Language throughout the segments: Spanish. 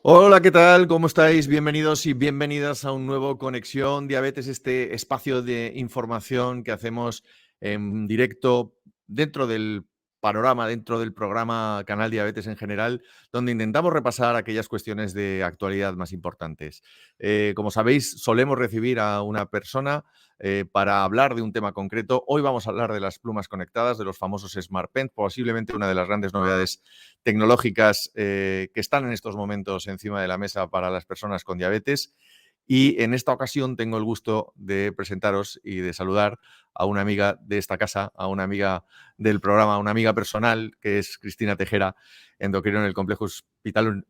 Hola, ¿qué tal? ¿Cómo estáis? Bienvenidos y bienvenidas a un nuevo Conexión Diabetes, este espacio de información que hacemos en directo dentro del panorama, dentro del programa Canal Diabetes en general, donde intentamos repasar aquellas cuestiones de actualidad más importantes. Como sabéis, solemos recibir a una persona para hablar de un tema concreto. Hoy vamos a hablar de las plumas conectadas, de los famosos Smart Pen, posiblemente una de las grandes novedades tecnológicas que están en estos momentos encima de la mesa para las personas con diabetes. Y en esta ocasión tengo el gusto de presentaros y de saludar a una amiga de esta casa, a una amiga del programa, a una amiga personal, que es Cristina Tejera, endocrino en el Complejo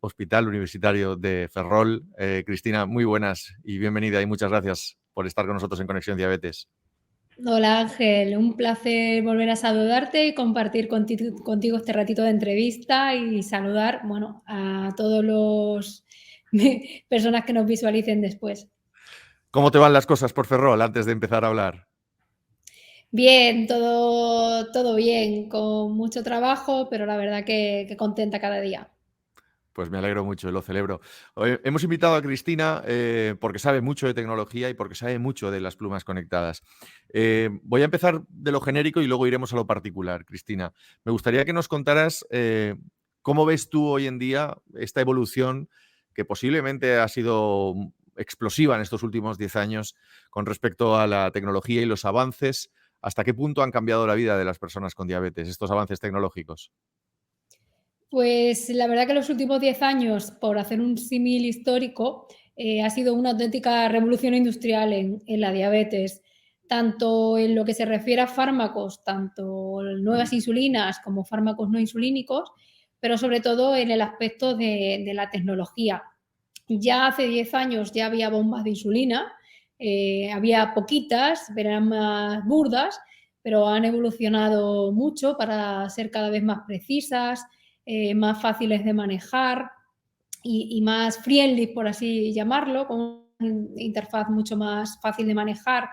Hospital Universitario de Ferrol. Cristina, muy buenas y bienvenida y muchas gracias por estar con nosotros en Conexión Diabetes. Hola Ángel, un placer volver a saludarte y compartir contigo este ratito de entrevista y saludar, bueno, a todos los personas que nos visualicen después. ¿Cómo te van las cosas por Ferrol antes de empezar a hablar? Bien, todo bien, con mucho trabajo, pero la verdad que contenta cada día. Pues me alegro mucho, lo celebro. Hemos invitado a Cristina porque sabe mucho de tecnología y porque sabe mucho de las plumas conectadas. Voy a empezar de lo genérico y luego iremos a lo particular, Cristina. Me gustaría que nos contaras cómo ves tú hoy en día esta evolución que posiblemente ha sido explosiva en estos últimos 10 años con respecto a la tecnología y los avances. ¿Hasta qué punto han cambiado la vida de las personas con diabetes, estos avances tecnológicos? Pues la verdad que los últimos 10 años, por hacer un símil histórico, ha sido una auténtica revolución industrial en la diabetes, tanto en lo que se refiere a fármacos, tanto nuevas insulinas como fármacos no insulínicos, pero sobre todo en el aspecto de la tecnología. Ya hace 10 años ya había bombas de insulina, había poquitas, eran más burdas, pero han evolucionado mucho para ser cada vez más precisas, más fáciles de manejar y más friendly, por así llamarlo, con una interfaz mucho más fácil de manejar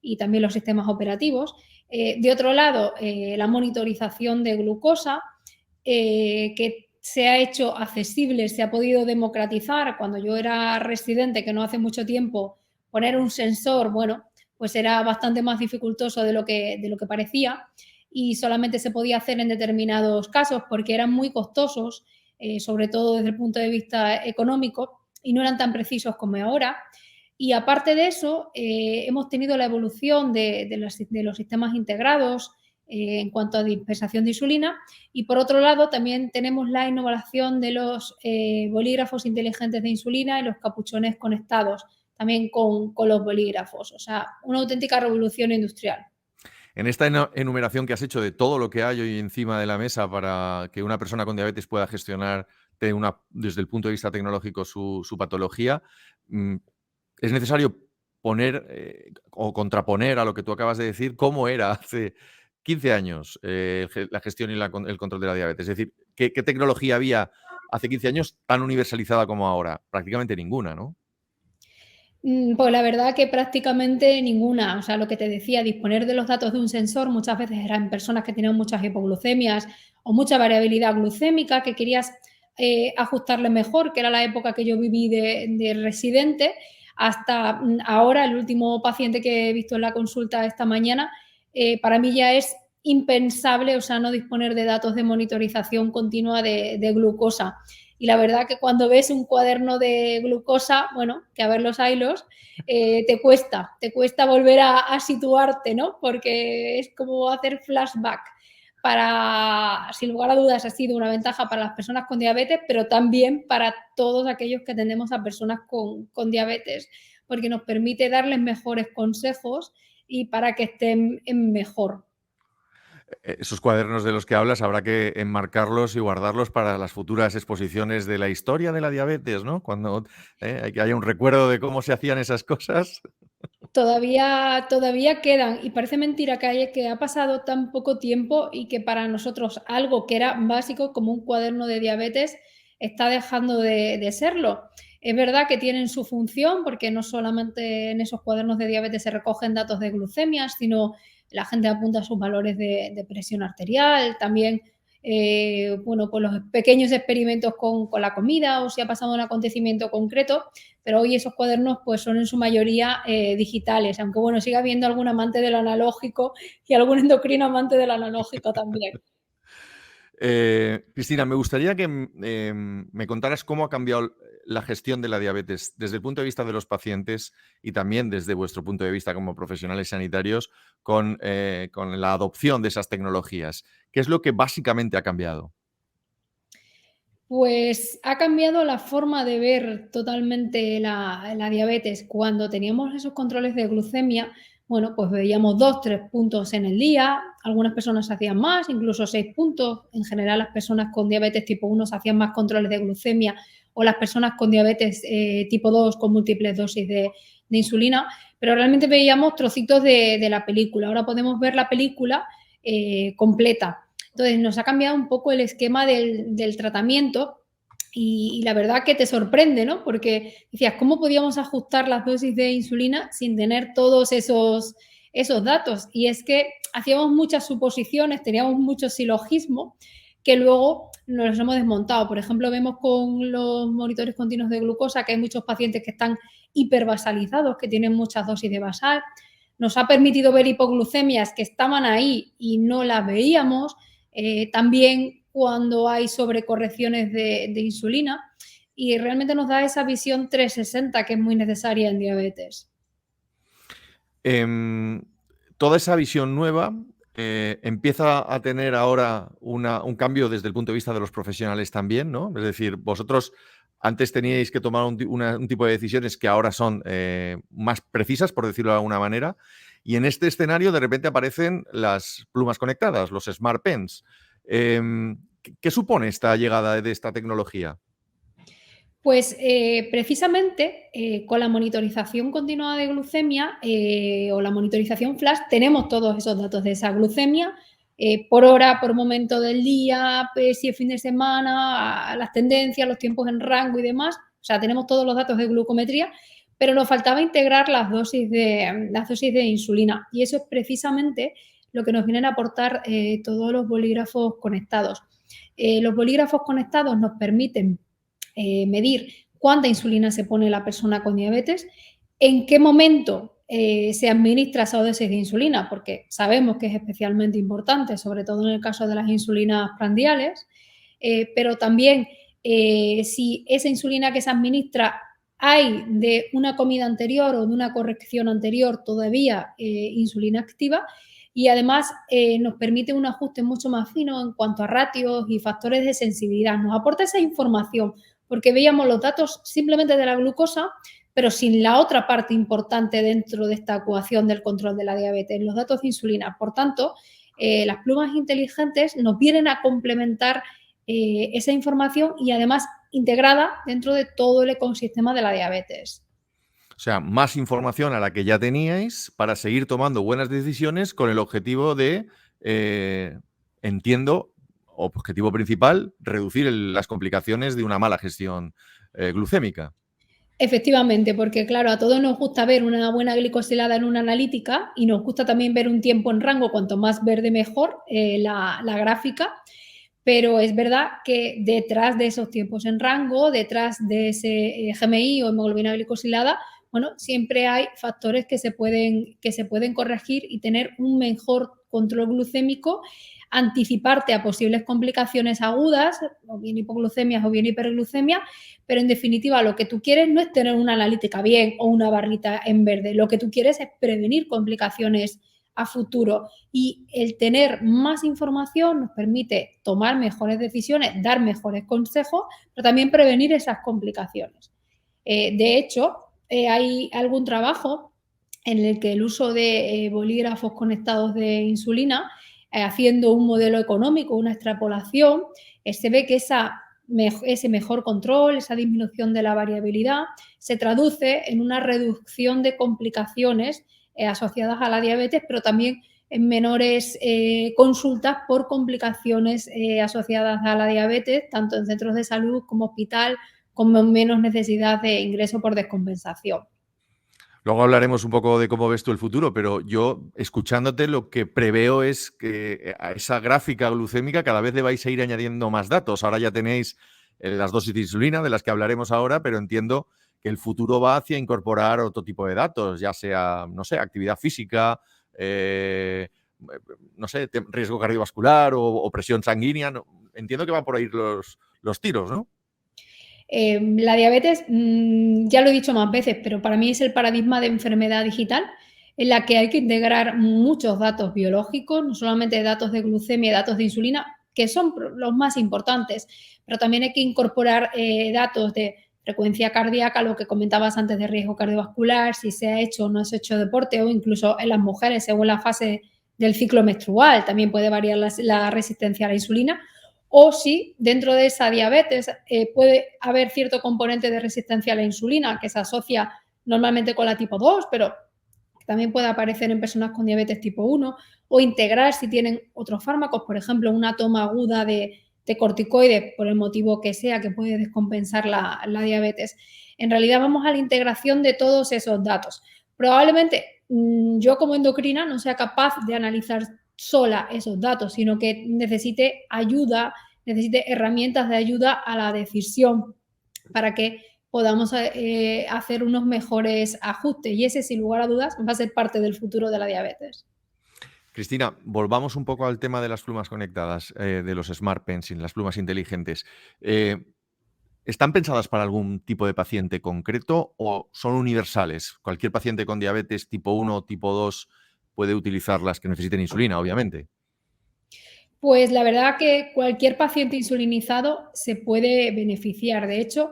y también los sistemas operativos. De otro lado, la monitorización de glucosa, que se ha hecho accesible, se ha podido democratizar. Cuando yo era residente, que no hace mucho tiempo, poner un sensor, bueno, pues era bastante más dificultoso de lo que parecía y solamente se podía hacer en determinados casos porque eran muy costosos, sobre todo desde el punto de vista económico, y no eran tan precisos como ahora. Y aparte de eso, hemos tenido la evolución de los sistemas integrados en cuanto a dispensación de insulina, y por otro lado también tenemos la innovación de los bolígrafos inteligentes de insulina y los capuchones conectados, también con los bolígrafos. O sea, una auténtica revolución industrial. En esta enumeración que has hecho de todo lo que hay hoy encima de la mesa para que una persona con diabetes pueda gestionar desde el punto de vista tecnológico su patología, es necesario poner o contraponer a lo que tú acabas de decir cómo era hace 15 años la gestión y el control de la diabetes. Es decir, ¿qué tecnología había hace 15 años tan universalizada como ahora? Prácticamente ninguna, ¿no? Pues la verdad que prácticamente ninguna. O sea, lo que te decía, disponer de los datos de un sensor muchas veces eran personas que tenían muchas hipoglucemias o mucha variabilidad glucémica, que querías ajustarle mejor, que era la época que yo viví de residente, hasta ahora, el último paciente que he visto en la consulta esta mañana, para mí ya es impensable, o sea, no disponer de datos de monitorización continua de glucosa. Y la verdad que cuando ves un cuaderno de glucosa, bueno, que a ver los hilos, te cuesta volver a situarte, ¿no? Porque es como hacer flashback. Sin lugar a dudas, ha sido una ventaja para las personas con diabetes, pero también para todos aquellos que tenemos a personas con diabetes, porque nos permite darles mejores consejos y para que estén mejor. Esos cuadernos de los que hablas habrá que enmarcarlos y guardarlos para las futuras exposiciones de la historia de la diabetes, ¿no? Cuando hay que haya un recuerdo de cómo se hacían esas cosas. Todavía quedan, y parece mentira que ha pasado tan poco tiempo y que para nosotros algo que era básico como un cuaderno de diabetes está dejando de serlo. Es verdad que tienen su función porque no solamente en esos cuadernos de diabetes se recogen datos de glucemias, sino la gente apunta sus valores de presión arterial, también bueno, pues los pequeños experimentos con la comida o si ha pasado un acontecimiento concreto, pero hoy esos cuadernos pues son en su mayoría digitales, aunque bueno, sigue habiendo algún amante del analógico y algún endocrino amante del analógico también. Cristina, me gustaría que me contaras cómo ha cambiado la gestión de la diabetes desde el punto de vista de los pacientes y también desde vuestro punto de vista como profesionales sanitarios con la adopción de esas tecnologías. ¿Qué es lo que básicamente ha cambiado? Pues ha cambiado la forma de ver totalmente la diabetes. Cuando teníamos esos controles de glucemia, bueno, pues veíamos 2, 3 puntos en el día, algunas personas hacían más, incluso 6 puntos. En general, las personas con diabetes tipo 1 se hacían más controles de glucemia o las personas con diabetes tipo 2 con múltiples dosis de insulina, pero realmente veíamos trocitos de la película. Ahora podemos ver la película completa. Entonces, nos ha cambiado un poco el esquema del tratamiento y la verdad que te sorprende, ¿no? Porque decías, ¿cómo podíamos ajustar las dosis de insulina sin tener todos esos datos? Y es que hacíamos muchas suposiciones, teníamos mucho silogismo que luego nos los hemos desmontado. Por ejemplo, vemos con los monitores continuos de glucosa que hay muchos pacientes que están hiperbasalizados, que tienen muchas dosis de basal. Nos ha permitido ver hipoglucemias que estaban ahí y no las veíamos. También cuando hay sobrecorrecciones de insulina y realmente nos da esa visión 360 que es muy necesaria en diabetes. Em, Toda esa visión nueva empieza a tener ahora un cambio desde el punto de vista de los profesionales también, ¿no? Es decir, vosotros antes teníais que tomar un tipo de decisiones que ahora son más precisas, por decirlo de alguna manera, y en este escenario de repente aparecen las plumas conectadas, los smart pens. ¿Qué supone esta llegada de esta tecnología? Pues precisamente con la monitorización continua de glucemia o la monitorización flash tenemos todos esos datos de esa glucemia por hora, por momento del día, si es fin de semana, las tendencias, los tiempos en rango y demás. O sea, tenemos todos los datos de glucometría, pero nos faltaba integrar las dosis de insulina y eso es precisamente lo que nos vienen a aportar todos los bolígrafos conectados. Los bolígrafos conectados nos permiten medir cuánta insulina se pone la persona con diabetes, en qué momento se administra esa dosis de insulina, porque sabemos que es especialmente importante, sobre todo en el caso de las insulinas prandiales, pero también si esa insulina que se administra hay de una comida anterior o de una corrección anterior todavía insulina activa y además nos permite un ajuste mucho más fino en cuanto a ratios y factores de sensibilidad. Nos aporta esa información porque veíamos los datos simplemente de la glucosa, pero sin la otra parte importante dentro de esta ecuación del control de la diabetes, los datos de insulina. Por tanto, las plumas inteligentes nos vienen a complementar esa información y además integrada dentro de todo el ecosistema de la diabetes. O sea, más información a la que ya teníais para seguir tomando buenas decisiones con el objetivo de, entiendo, objetivo principal, reducir las complicaciones de una mala gestión glucémica. Efectivamente, porque claro, a todos nos gusta ver una buena glicosilada en una analítica y nos gusta también ver un tiempo en rango, cuanto más verde mejor la gráfica, pero es verdad que detrás de esos tiempos en rango, detrás de ese GMI o hemoglobina glicosilada, bueno, siempre hay factores que se pueden corregir y tener un mejor control glucémico, anticiparte a posibles complicaciones agudas, o bien hipoglucemias o bien hiperglucemia, pero en definitiva lo que tú quieres no es tener una analítica bien o una barrita en verde, lo que tú quieres es prevenir complicaciones a futuro y el tener más información nos permite tomar mejores decisiones, dar mejores consejos, pero también prevenir esas complicaciones. De hecho, hay algún trabajo en el que el uso de bolígrafos conectados de insulina, haciendo un modelo económico, una extrapolación, se ve que ese mejor control, esa disminución de la variabilidad, se traduce en una reducción de complicaciones asociadas a la diabetes, pero también en menores consultas por complicaciones asociadas a la diabetes, tanto en centros de salud como hospital, con menos necesidad de ingreso por descompensación. Luego hablaremos un poco de cómo ves tú el futuro, pero yo, escuchándote, lo que preveo es que a esa gráfica glucémica cada vez le vais a ir añadiendo más datos. Ahora ya tenéis las dosis de insulina, de las que hablaremos ahora, pero entiendo que el futuro va hacia incorporar otro tipo de datos, ya sea, no sé, actividad física, no sé, riesgo cardiovascular o presión sanguínea. No, entiendo que van por ahí los tiros, ¿no? La diabetes, ya lo he dicho más veces, pero para mí es el paradigma de enfermedad digital en la que hay que integrar muchos datos biológicos, no solamente datos de glucemia, datos de insulina, que son los más importantes, pero también hay que incorporar datos de frecuencia cardíaca, lo que comentabas antes de riesgo cardiovascular, si se ha hecho o no se ha hecho deporte, o incluso en las mujeres según la fase del ciclo menstrual, también puede variar la resistencia a la insulina, o si dentro de esa diabetes puede haber cierto componente de resistencia a la insulina que se asocia normalmente con la tipo 2, pero también puede aparecer en personas con diabetes tipo 1, o integrar si tienen otros fármacos, por ejemplo, una toma aguda de corticoides, por el motivo que sea, que puede descompensar la diabetes. En realidad vamos a la integración de todos esos datos. Probablemente yo como endocrina no sea capaz de analizar sola esos datos, sino que necesite ayuda, necesite herramientas de ayuda a la decisión para que podamos hacer unos mejores ajustes. Y ese, sin lugar a dudas, va a ser parte del futuro de la diabetes. Cristina, volvamos un poco al tema de las plumas conectadas, de los Smart Pencil, las plumas inteligentes. ¿Están pensadas para algún tipo de paciente concreto o son universales? Cualquier paciente con diabetes tipo 1 o tipo 2 puede utilizarlas que necesiten insulina, obviamente. Pues la verdad que cualquier paciente insulinizado se puede beneficiar. De hecho,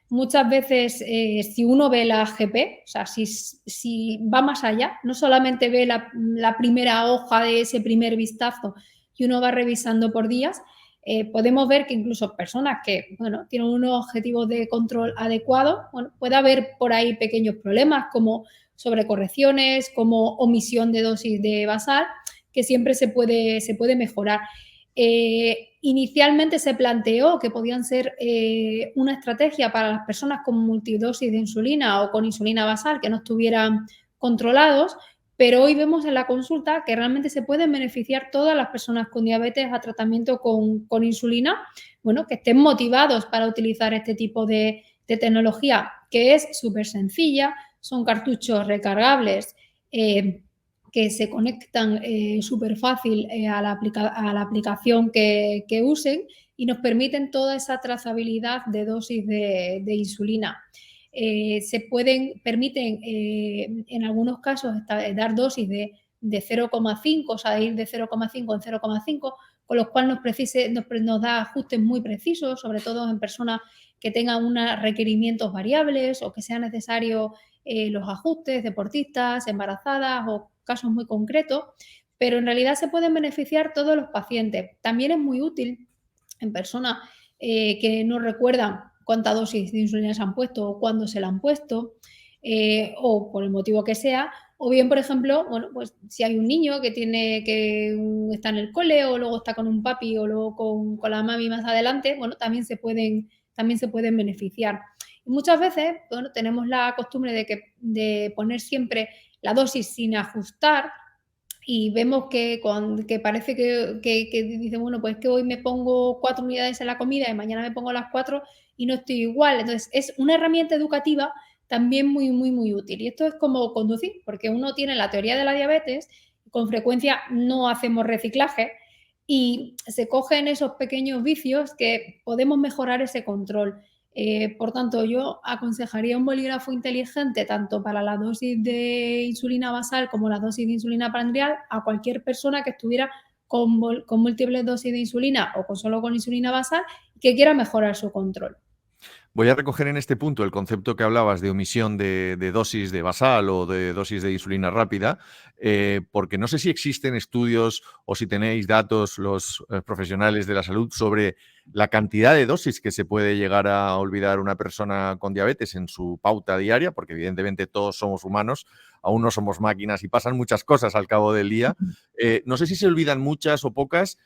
muchas veces si uno ve la AGP, o sea, si va más allá, no solamente ve la primera hoja de ese primer vistazo y uno va revisando por días, podemos ver que incluso personas que bueno, tienen unos objetivos de control adecuados, bueno, puede haber por ahí pequeños problemas como sobrecorrecciones, como omisión de dosis de basal, que siempre se puede mejorar. Inicialmente se planteó que podían ser una estrategia para las personas con multidosis de insulina o con insulina basal que no estuvieran controlados, pero hoy vemos en la consulta que realmente se pueden beneficiar todas las personas con diabetes a tratamiento con insulina, bueno, que estén motivados para utilizar este tipo de tecnología, que es súper sencilla, son cartuchos recargables que se conectan súper fácil a la aplicación que usen y nos permiten toda esa trazabilidad de dosis de insulina. Permiten en algunos casos dar dosis de 0,5, o sea, ir de 0,5 en 0,5, con lo cual nos da ajustes muy precisos, sobre todo en personas que tengan unos requerimientos variables o que sea necesario los ajustes, deportistas, embarazadas o casos muy concretos, pero en realidad se pueden beneficiar todos los pacientes. También es muy útil en personas que no recuerdan cuánta dosis de insulina se han puesto o cuándo se la han puesto, o por el motivo que sea, o bien, por ejemplo, bueno, pues si hay un niño que está en el cole o luego está con un papi o luego con la mami más adelante, bueno, también se pueden beneficiar. Y muchas veces, bueno, tenemos la costumbre de poner siempre la dosis sin ajustar y vemos que parece que dice, bueno, pues que hoy me pongo 4 unidades en la comida y mañana me pongo las 4 y no estoy igual. Entonces, es una herramienta educativa también muy, muy, muy útil. Y esto es como conducir, porque uno tiene la teoría de la diabetes, con frecuencia no hacemos reciclaje y se cogen esos pequeños vicios que podemos mejorar ese control. Por tanto, yo aconsejaría un bolígrafo inteligente tanto para la dosis de insulina basal como la dosis de insulina prandial a cualquier persona que estuviera con múltiples dosis de insulina o solo con insulina basal y que quiera mejorar su control. Voy a recoger en este punto el concepto que hablabas de omisión de dosis de basal o de dosis de insulina rápida, porque no sé si existen estudios o si tenéis datos los profesionales de la salud sobre la cantidad de dosis que se puede llegar a olvidar una persona con diabetes en su pauta diaria, porque evidentemente todos somos humanos, aún no somos máquinas y pasan muchas cosas al cabo del día. No sé si se olvidan muchas o pocas,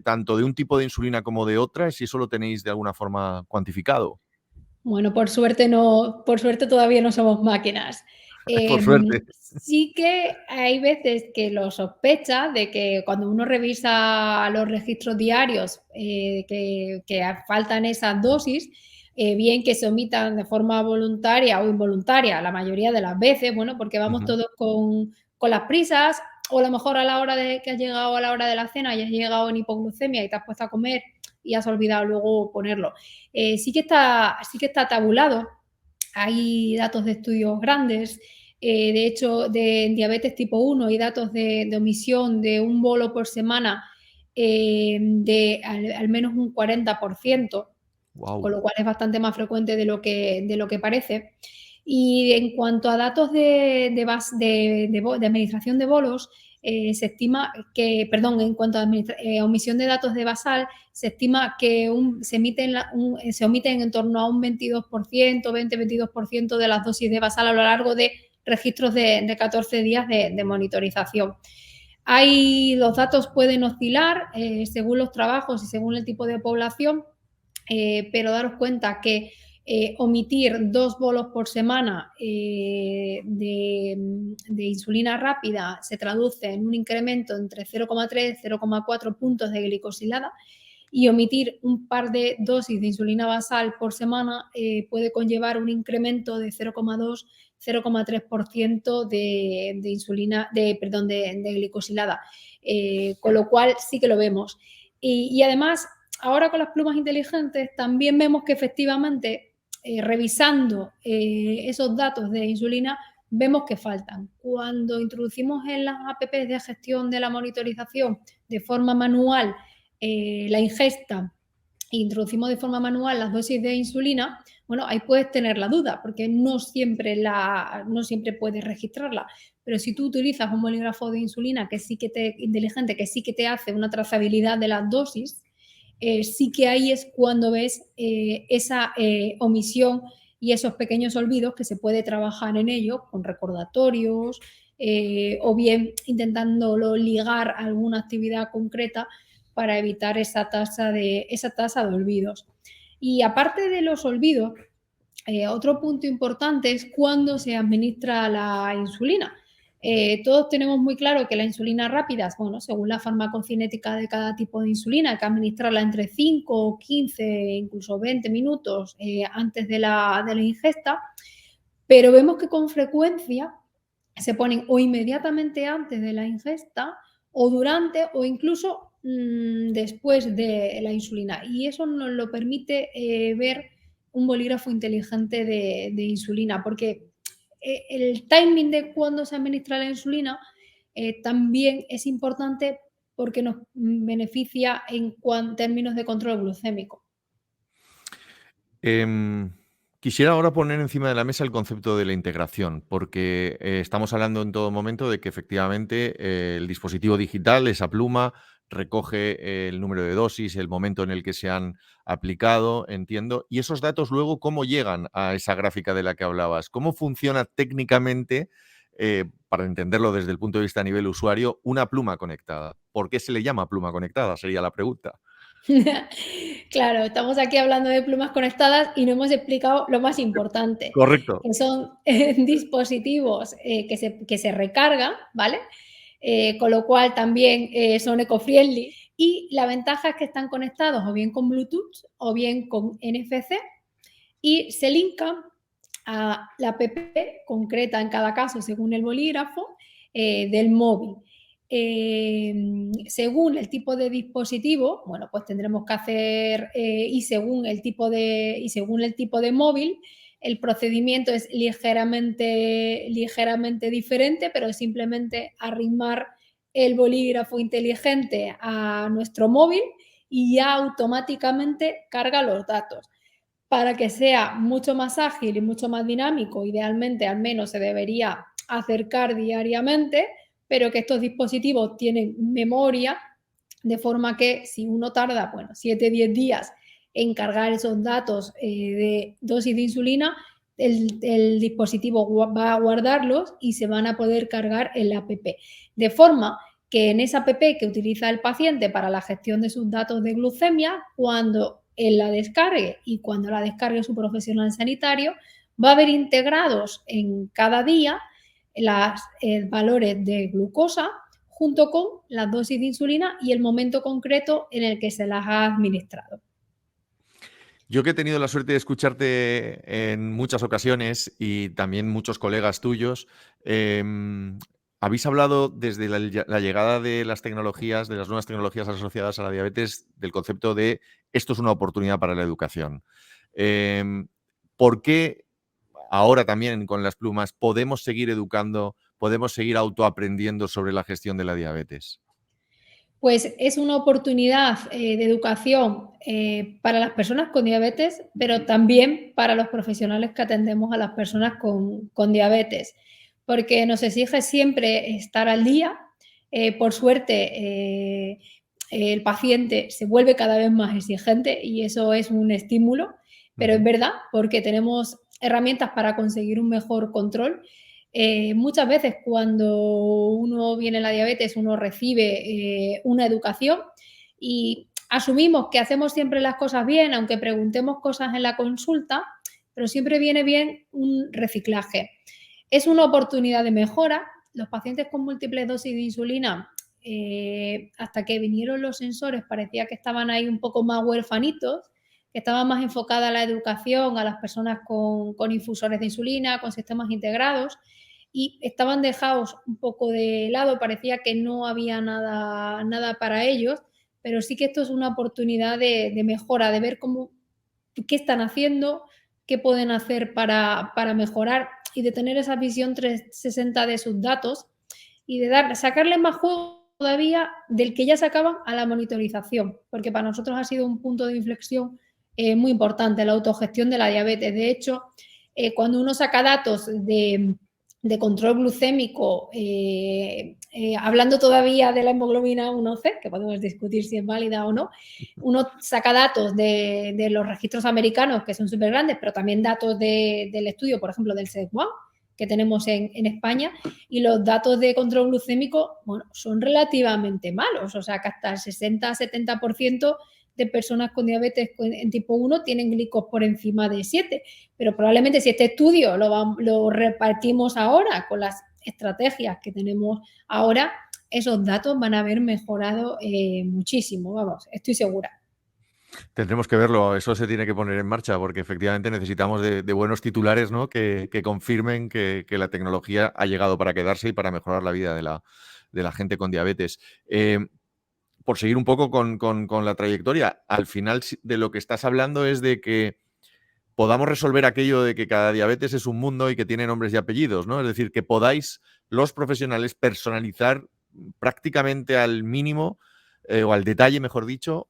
tanto de un tipo de insulina como de otra, si eso lo tenéis de alguna forma cuantificado. Bueno, por suerte todavía no somos máquinas. por suerte. Sí que hay veces que lo sospechas de que cuando uno revisa los registros diarios, que faltan esas dosis, bien que se omitan de forma voluntaria o involuntaria la mayoría de las veces, bueno, porque vamos Ujú. todos con las prisas, o a lo mejor a la hora de que has llegado a la hora de la cena y has llegado en hipoglucemia y te has puesto a comer y has olvidado luego ponerlo. Sí que está tabulado, hay datos de estudios grandes, de hecho, en diabetes tipo 1 hay datos de omisión de un bolo por semana, de al menos un 40%, con Guau. lo cual es bastante más frecuente de lo que parece. Y en cuanto a datos de administración de bolos, se estima que, perdón, en cuanto a omisión de datos de basal, se estima que se omiten en torno a un 22%, 20-22% de las dosis de basal a lo largo de registros de 14 días de monitorización. Los datos pueden oscilar según los trabajos y según el tipo de población, pero daros cuenta que omitir 2 bolos por semana de insulina rápida se traduce en un incremento entre 0,3 y 0,4 puntos de glicosilada, y omitir un par de dosis de insulina basal por semana puede conllevar un incremento de 0,2-0,3% de glicosilada, con lo cual sí que lo vemos. Y además, ahora con las plumas inteligentes también vemos que efectivamente, revisando esos datos de insulina, vemos que faltan. Cuando introducimos en las apps de gestión de la monitorización de forma manual la ingesta, introducimos de forma manual las dosis de insulina, bueno, ahí puedes tener la duda, porque no siempre puedes registrarla. Pero si tú utilizas un bolígrafo de insulina inteligente, que sí que te hace una trazabilidad de las dosis, sí que ahí es cuando ves esa omisión y esos pequeños olvidos, que se puede trabajar en ello con recordatorios, o bien intentándolo ligar a alguna actividad concreta para evitar esa tasa de olvidos. Y aparte de los olvidos, otro punto importante es cuándo se administra la insulina. Todos tenemos muy claro que la insulina rápida, bueno, según la farmacocinética de cada tipo de insulina, hay que administrarla entre 5, 15, incluso 20 minutos antes de la ingesta, pero vemos que con frecuencia se ponen o inmediatamente antes de la ingesta, o durante, o incluso después de la insulina. Y eso nos lo permite ver un bolígrafo inteligente de insulina, porque el timing de cuándo se administra la insulina también es importante, porque nos beneficia en términos de control glucémico. Em, Quisiera ahora poner encima de la mesa el concepto de la integración, porque estamos hablando en todo momento de que efectivamente el dispositivo digital, esa pluma, recoge el número de dosis, el momento en el que se han aplicado, entiendo, y esos datos luego, ¿cómo llegan a esa gráfica de la que hablabas? ¿Cómo funciona técnicamente, para entenderlo desde el punto de vista a nivel usuario, una pluma conectada? ¿Por qué se le llama pluma conectada? Sería la pregunta. Claro, estamos aquí hablando de plumas conectadas y no hemos explicado lo más importante, Correcto. que son dispositivos que se recargan, ¿vale? Con lo cual también son eco-friendly, y la ventaja es que están conectados o bien con Bluetooth o bien con NFC, y se linkan a la app concreta en cada caso, según el bolígrafo, del móvil. Según el tipo de dispositivo, bueno, pues tendremos que hacer, y según el tipo de móvil, el procedimiento es ligeramente diferente, pero es simplemente arrimar el bolígrafo inteligente a nuestro móvil y ya automáticamente carga los datos. Para que sea mucho más ágil y mucho más dinámico, idealmente al menos se debería acercar diariamente, pero que estos dispositivos tienen memoria, de forma que si uno tarda, bueno, 7, 10 días en cargar esos datos de dosis de insulina, el dispositivo va a guardarlos y se van a poder cargar en la app. De forma que en esa app que utiliza el paciente para la gestión de sus datos de glucemia, cuando él la descargue y cuando la descargue su profesional sanitario, va a haber integrados en cada día los valores de glucosa junto con las dosis de insulina y el momento concreto en el que se las ha administrado. Yo que he tenido la suerte de escucharte en muchas ocasiones y también muchos colegas tuyos, habéis hablado desde la llegada de las tecnologías, de las nuevas tecnologías asociadas a la diabetes, del concepto de esto es una oportunidad para la educación. ¿Por qué ahora también con las plumas podemos seguir educando, podemos seguir autoaprendiendo sobre la gestión de la diabetes? Pues es una oportunidad de educación para las personas con diabetes, pero también para los profesionales que atendemos a las personas con diabetes, porque nos exige siempre estar al día. Por suerte, el paciente se vuelve cada vez más exigente y eso es un estímulo, pero es verdad, porque tenemos herramientas para conseguir un mejor control. Muchas veces cuando uno viene a la diabetes, uno recibe una educación y asumimos que hacemos siempre las cosas bien, aunque preguntemos cosas en la consulta, pero siempre viene bien un reciclaje. Es una oportunidad de mejora. Los pacientes con múltiples dosis de insulina, hasta que vinieron los sensores, parecía que estaban ahí un poco más huerfanitos, que estaba más enfocada a la educación, a las personas con infusores de insulina, con sistemas integrados, y estaban dejados un poco de lado, parecía que no había nada para ellos, pero sí que esto es una oportunidad de mejora, de ver qué están haciendo, qué pueden hacer para mejorar y de tener esa visión 360 de sus datos y de sacarle más juego todavía del que ya sacaban a la monitorización, porque para nosotros ha sido un punto de inflexión muy importante, la autogestión de la diabetes. De hecho, cuando uno saca datos de control glucémico, hablando todavía de la hemoglobina 1C, que podemos discutir si es válida o no, uno saca datos de los registros americanos, que son súper grandes, pero también datos del estudio, por ejemplo, del SED1, que tenemos en España, y los datos de control glucémico, bueno, son relativamente malos, o sea que hasta el 60-70% de personas con diabetes en tipo 1 tienen glicos por encima de 7, pero probablemente si este estudio lo repartimos ahora con las estrategias que tenemos ahora, esos datos van a haber mejorado muchísimo, vamos, estoy segura. Tendremos que verlo, eso se tiene que poner en marcha porque efectivamente necesitamos de buenos titulares, ¿no? que confirmen que la tecnología ha llegado para quedarse y para mejorar la vida de la gente con diabetes. Por seguir un poco con la trayectoria, al final de lo que estás hablando es de que podamos resolver aquello de que cada diabetes es un mundo y que tiene nombres y apellidos, ¿no? Es decir, que podáis los profesionales personalizar prácticamente al mínimo o al detalle, mejor dicho,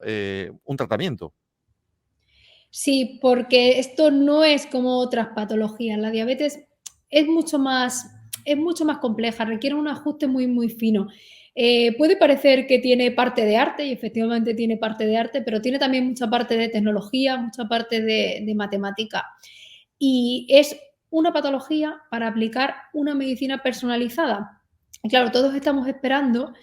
un tratamiento. Sí, porque esto no es como otras patologías. La diabetes es es mucho más compleja, requiere un ajuste muy fino. Puede parecer que tiene parte de arte, y efectivamente tiene parte de arte, pero tiene también mucha parte de tecnología, mucha parte de matemática. Y es una patología para aplicar una medicina personalizada. Y claro, todos estamos esperando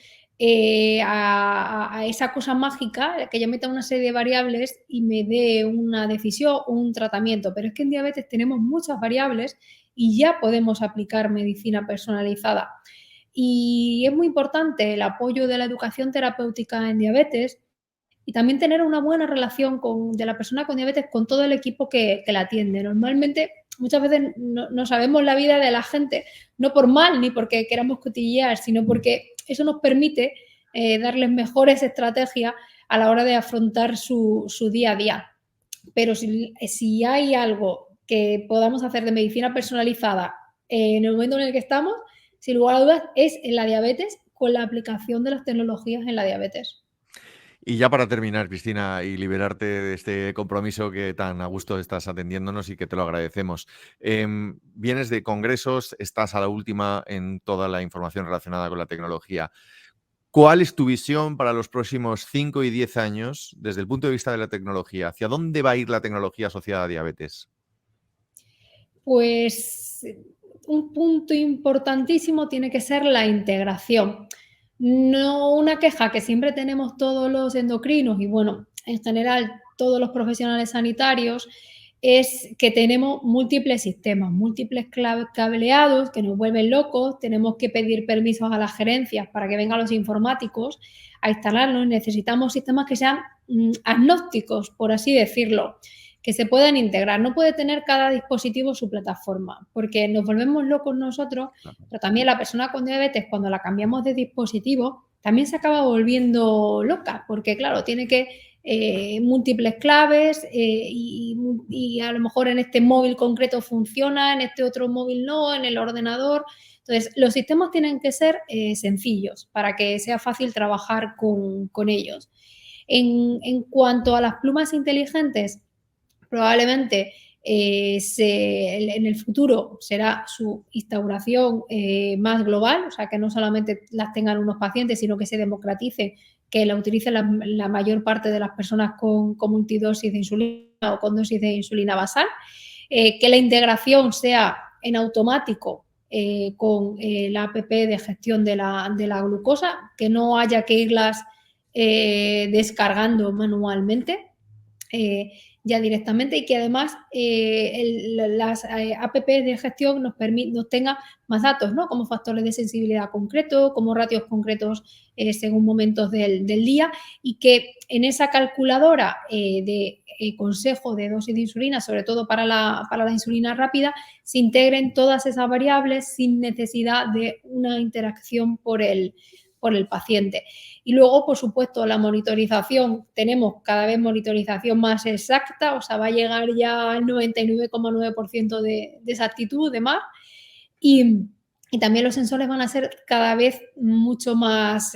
a esa cosa mágica, que yo meta una serie de variables y me dé una decisión o un tratamiento. Pero es que en diabetes tenemos muchas variables y ya podemos aplicar medicina personalizada. Y es muy importante el apoyo de la educación terapéutica en diabetes y también tener una buena relación de la persona con diabetes con todo el equipo que la atiende. Normalmente, muchas veces no sabemos la vida de la gente, no por mal ni porque queramos cotillear, sino porque eso nos permite darles mejores estrategias a la hora de afrontar su día a día. Pero si hay algo que podamos hacer de medicina personalizada en el momento en el que estamos, sin lugar a dudas, es en la diabetes con la aplicación de las tecnologías en la diabetes. Y ya para terminar, Cristina, y liberarte de este compromiso que tan a gusto estás atendiéndonos y que te lo agradecemos. Vienes de congresos, estás a la última en toda la información relacionada con la tecnología. ¿Cuál es tu visión para los próximos 5 y 10 años desde el punto de vista de la tecnología? ¿Hacia dónde va a ir la tecnología asociada a diabetes? Pues un punto importantísimo tiene que ser la integración. No una queja que siempre tenemos todos los endocrinos y bueno, en general todos los profesionales sanitarios es que tenemos múltiples sistemas, múltiples cableados que nos vuelven locos, tenemos que pedir permisos a las gerencias para que vengan los informáticos a instalarlos, necesitamos sistemas que sean agnósticos, por así decirlo, que se puedan integrar. No puede tener cada dispositivo su plataforma, porque nos volvemos locos nosotros, pero también la persona con diabetes, cuando la cambiamos de dispositivo, también se acaba volviendo loca, porque claro, tiene que múltiples claves y a lo mejor en este móvil concreto funciona, en este otro móvil no, en el ordenador. Entonces, los sistemas tienen que ser sencillos para que sea fácil trabajar con ellos. En cuanto a las plumas inteligentes, probablemente en el futuro será su instauración más global, o sea, que no solamente las tengan unos pacientes, sino que se democratice, que la utilicen la mayor parte de las personas con multidosis de insulina o con dosis de insulina basal, que la integración sea en automático con la app de gestión de la glucosa, que no haya que irlas descargando manualmente. Ya directamente y que además las apps de gestión nos tengan más datos, ¿no? Como factores de sensibilidad concretos, como ratios concretos según momentos del día y que en esa calculadora de consejo de dosis de insulina, sobre todo para la insulina rápida, se integren todas esas variables sin necesidad de una interacción por el paciente. Y luego, por supuesto, la monitorización, tenemos cada vez monitorización más exacta, o sea, va a llegar ya al 99,9% de exactitud, de más, y también los sensores van a ser cada vez mucho más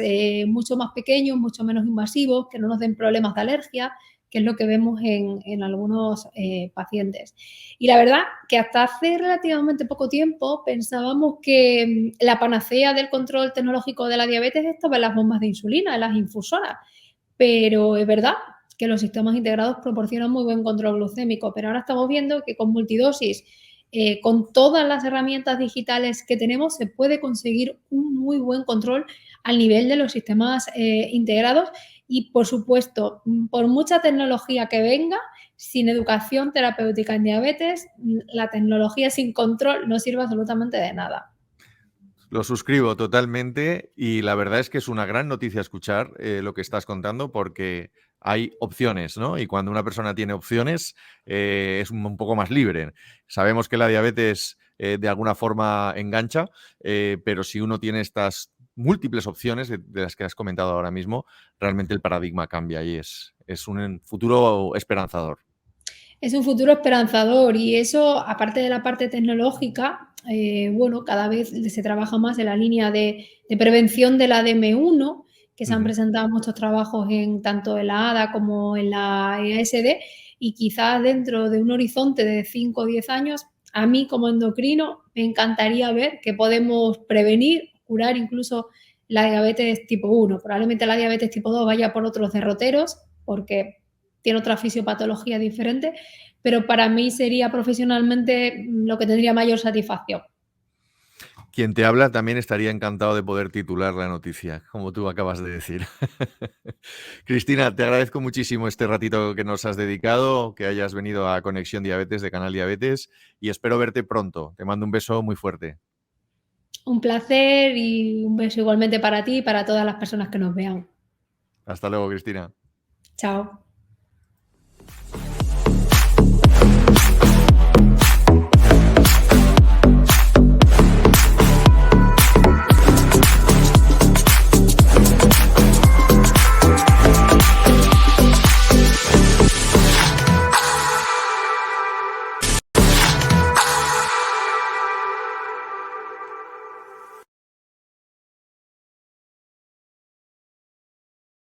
pequeños, mucho menos invasivos, que no nos den problemas de alergia, que es lo que vemos en algunos pacientes. Y la verdad que hasta hace relativamente poco tiempo pensábamos que la panacea del control tecnológico de la diabetes estaba en las bombas de insulina, en las infusoras, pero es verdad que los sistemas integrados proporcionan muy buen control glucémico, pero ahora estamos viendo que con multidosis, con todas las herramientas digitales que tenemos, se puede conseguir un muy buen control al nivel de los sistemas integrados y, por supuesto, por mucha tecnología que venga, sin educación terapéutica en diabetes, la tecnología sin control no sirve absolutamente de nada. Lo suscribo totalmente y la verdad es que es una gran noticia escuchar lo que estás contando porque hay opciones, ¿no? Y cuando una persona tiene opciones es un poco más libre. Sabemos que la diabetes de alguna forma engancha, pero si uno tiene estas múltiples opciones de las que has comentado ahora mismo, realmente el paradigma cambia y es un futuro esperanzador. Es un futuro esperanzador y eso, aparte de la parte tecnológica, bueno, cada vez se trabaja más en la línea de prevención del ADM1, que se han presentado muchos trabajos tanto en la ADA como en la EASD, y quizás dentro de un horizonte de 5 o 10 años, a mí como endocrino me encantaría ver que podemos prevenir, curar incluso la diabetes tipo 1. Probablemente la diabetes tipo 2 vaya por otros derroteros, porque tiene otra fisiopatología diferente, pero para mí sería profesionalmente lo que tendría mayor satisfacción. Quien te habla también estaría encantado de poder titular la noticia, como tú acabas de decir. Cristina, te agradezco muchísimo este ratito que nos has dedicado, que hayas venido a Conexión Diabetes de Canal Diabetes y espero verte pronto. Te mando un beso muy fuerte. Un placer y un beso igualmente para ti y para todas las personas que nos vean. Hasta luego, Cristina. Chao.